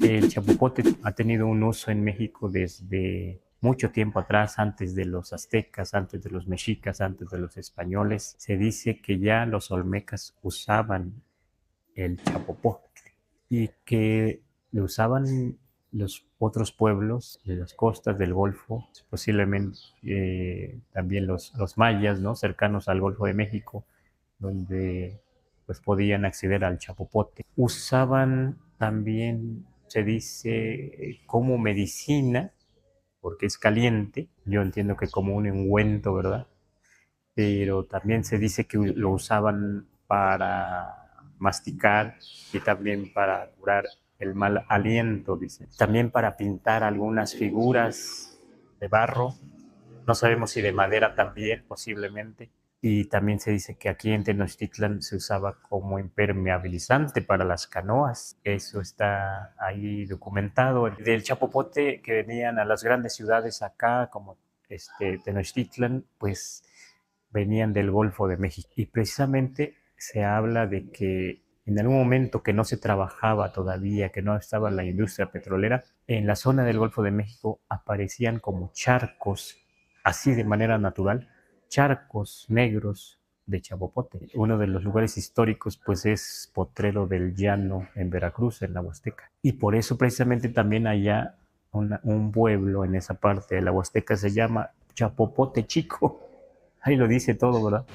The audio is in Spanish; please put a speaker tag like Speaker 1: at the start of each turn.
Speaker 1: El chapopote ha tenido un uso en México desde mucho tiempo atrás, antes de los aztecas, antes de los mexicas, antes de los españoles. Se dice que ya los olmecas usaban el chapopote y que lo usaban los otros pueblos de las costas del Golfo, posiblemente también los mayas, ¿no? Cercanos al Golfo de México, donde pues podían acceder al chapopote. Usaban también, se dice, como medicina, porque es caliente, yo entiendo que como un ungüento, ¿verdad? Pero también se dice que lo usaban para masticar y también para curar el mal aliento, dice. También para pintar algunas figuras de barro, no sabemos si de madera también, posiblemente. Y también se dice que aquí en Tenochtitlan se usaba como impermeabilizante para las canoas. Eso está ahí documentado. Del chapopote que venían a las grandes ciudades acá, como Tenochtitlan, pues venían del Golfo de México. Y precisamente se habla de que en algún momento que no se trabajaba todavía, que no estaba la industria petrolera, en la zona del Golfo de México aparecían como charcos, así de manera natural, charcos negros de chapopote. Uno de los lugares históricos pues es Potrero del Llano en Veracruz, en la Huasteca. Y por eso precisamente también allá un pueblo en esa parte de la Huasteca se llama Chapopote Chico. Ahí lo dice todo, ¿verdad?